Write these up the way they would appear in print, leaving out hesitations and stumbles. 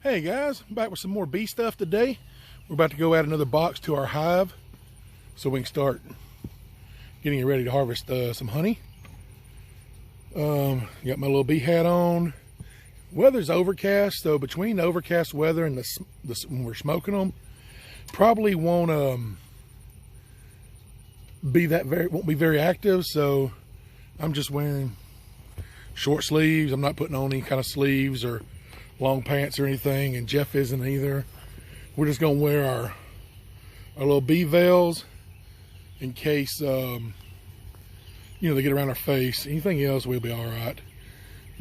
Hey guys, I'm back with some more bee stuff today. We're about to go add another box to our hive so we can start getting it ready to harvest some honey. Got my little bee hat on. Weather's overcast, so between the overcast weather and when we're smoking them, probably won't be very active. So I'm just wearing short sleeves. I'm not putting on any kind of sleeves or long pants or anything, and Jeff isn't either. We're just gonna wear our little bee veils in case they get around our face. Anything else, we'll be all right.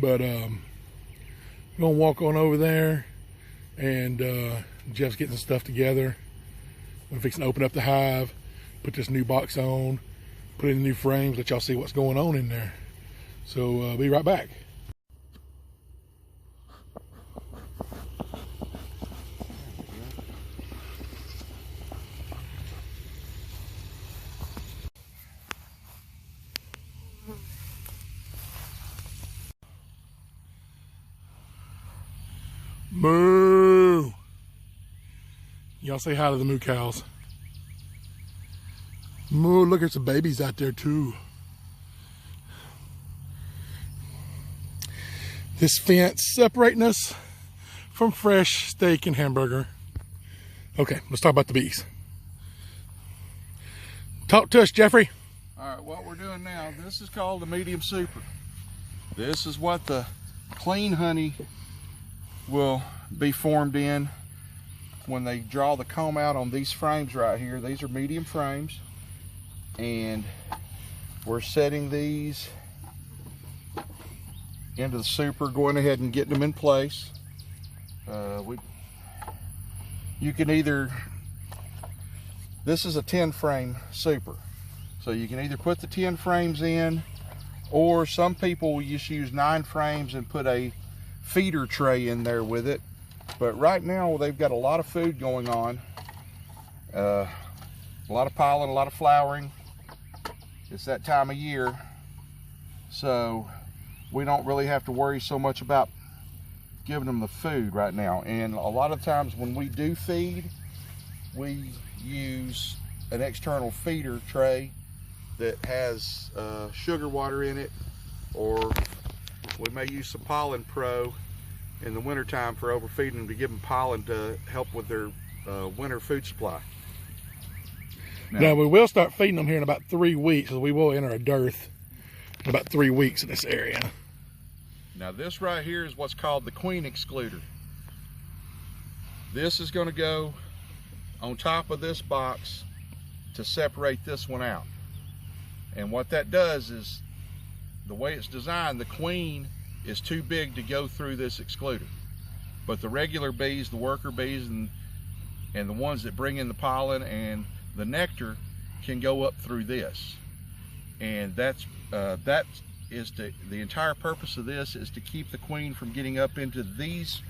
But we're gonna walk on over there, and Jeff's getting some stuff together. We're fixing to open up the hive, put this new box on, put in the new frames, let y'all see what's going on in there. So be right back. Moo! Y'all say hi to the moo cows. Moo, look at some babies out there too. This fence separating us from fresh steak and hamburger. Okay, let's talk about the bees. Talk to us, Jeffrey. All right, what we're doing now, this is called the medium super. This is what the clean honey will be formed in when they draw the comb out on these frames right here. These are medium frames, and we're setting these into the super, going ahead and getting them in place. You can either, this is a 10 frame super, so you can either put the 10 frames in, or some people just use 9 frames and put a feeder tray in there with it. But right now they've got a lot of food going on, a lot of pollen, a lot of flowering. It's that time of year, so we don't really have to worry so much about giving them the food right now. And a lot of times when we do feed, we use an external feeder tray that has sugar water in it, or we may use some Pollen Pro in the wintertime for overfeeding them to give them pollen to help with their winter food supply. Now we will start feeding them here in about 3 weeks, so we will enter a dearth in about 3 weeks in this area. Now this right here is what's called the queen excluder. This is going to go on top of this box to separate this one out. And what that does is, the way it's designed, the queen is too big to go through this excluder. But the regular bees, the worker bees, and the ones that bring in the pollen and the nectar can go up through this. And the entire purpose of this is to keep the queen from getting up into these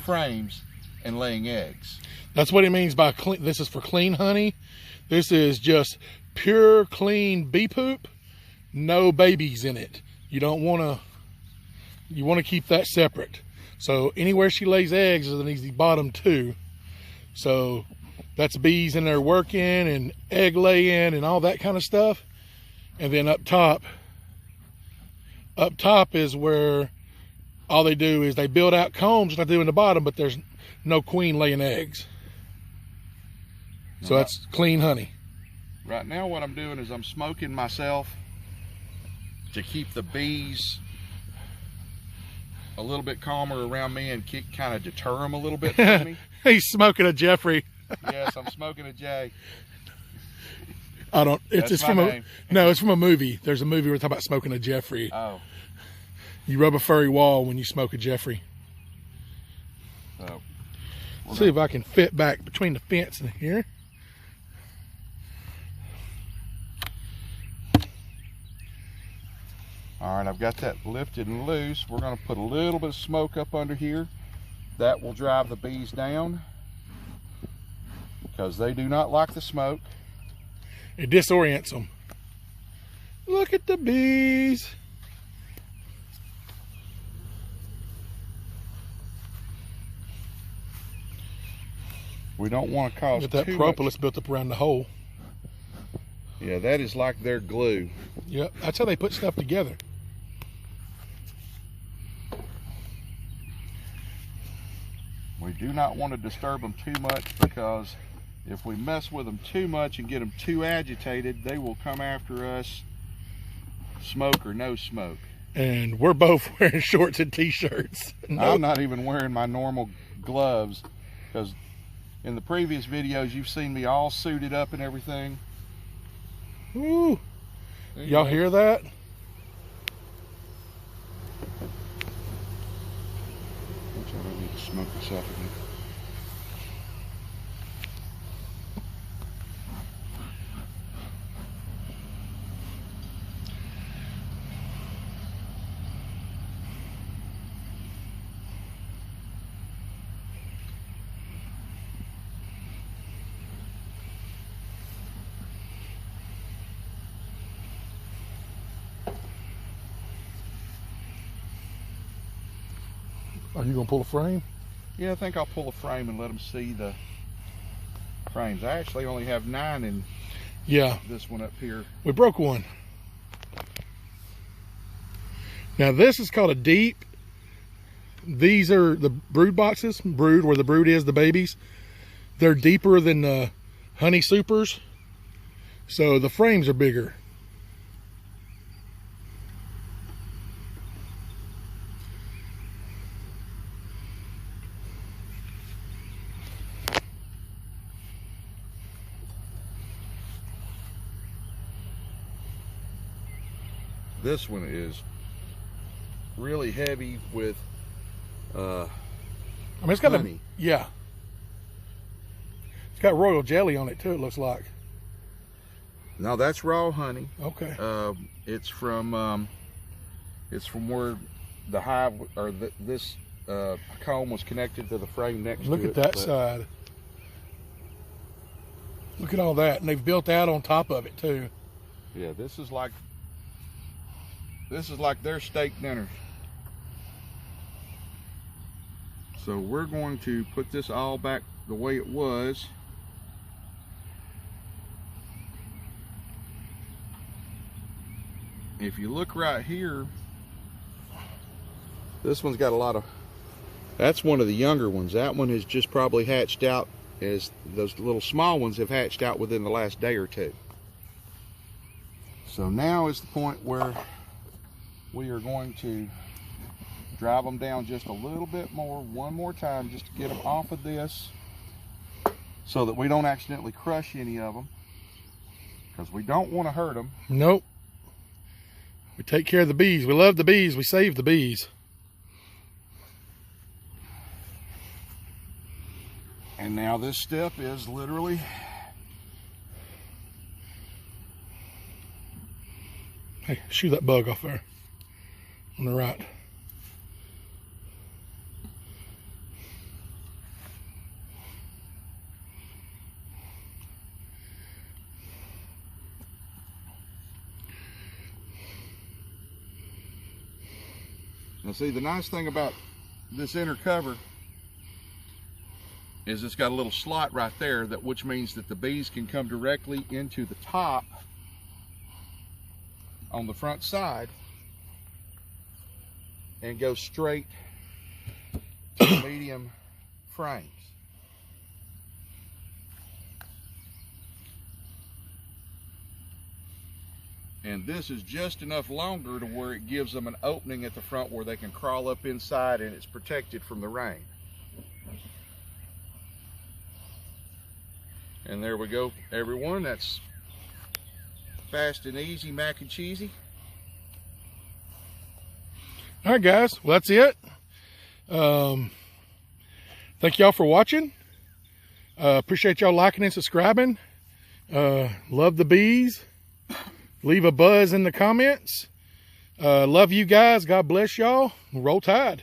frames and laying eggs. That's what he means by clean. This is for clean honey. This is just pure clean bee poop, no babies in it. You don't want to, you want to keep that separate. So anywhere she lays eggs is these bottom two. So that's bees in there working and egg laying and all that kind of stuff. And then up top is where all they do is they build out combs like they do in the bottom, but there's no queen laying eggs. So that's clean honey. Right now what I'm doing is I'm smoking myself to keep the bees a little bit calmer around me and kind of deter them a little bit from me. He's smoking a Jeffrey. Yes, I'm smoking a J. I don't. It's from name. It's from a movie. There's a movie where they talk about smoking a Jeffrey. Oh. You rub a furry wall when you smoke a Jeffrey. So, see if I can fit back between the fence and here. All right, I've got that lifted and loose. We're going to put a little bit of smoke up under here. That will drive the bees down because they do not like the smoke. It disorients them. Look at the bees. We don't want to cause Get that too propolis much. built up around the hole. Yeah, that is like their glue. Yep, that's how they put stuff together. We do not want to disturb them too much, because if we mess with them too much and get them too agitated, they will come after us, smoke or no smoke. And we're both wearing shorts and t-shirts. I'm not even wearing my normal gloves, because in the previous videos you've seen me all suited up and everything. Woo. Y'all hear that? I need to smoke this up again. Are you gonna pull a frame? Yeah, I think I'll pull a frame and let them see the frames. I actually only have 9 in this one up here. We broke one. Now this is called a deep. These are the brood boxes, brood, where the brood is, the babies. They're deeper than the honey supers, so the frames are bigger. This one is really heavy with I mean, it's got honey. Yeah. It's got royal jelly on it too, it looks like. Now that's raw honey. Okay. It's from where the hive, or this comb was connected to the frame next to it. Look at that side. Look at all that, and they've built out on top of it too. Yeah, this is like their steak dinner. So we're going to put this all back the way it was. If you look right here, this one's got a lot of, that's one of the younger ones. That one has just probably hatched out, as those little small ones have hatched out within the last day or two. So now is the point where we are going to drive them down just a little bit more, one more time, just to get them off of this, so that we don't accidentally crush any of them, because we don't want to hurt them. Nope. We take care of the bees. We love the bees. We save the bees. And now this step is literally Hey, shoo that bug off there on the right. Now see, the nice thing about this inner cover is it's got a little slot right there, which means that the bees can come directly into the top on the front side and go straight to the medium frames. And this is just enough longer to where it gives them an opening at the front where they can crawl up inside, and it's protected from the rain. And there we go, everyone. That's fast and easy mac and cheesy. All right, guys. Well, that's it. Thank y'all for watching. Appreciate y'all liking and subscribing. Love the bees. Leave a buzz in the comments. Love you guys. God bless y'all. Roll Tide.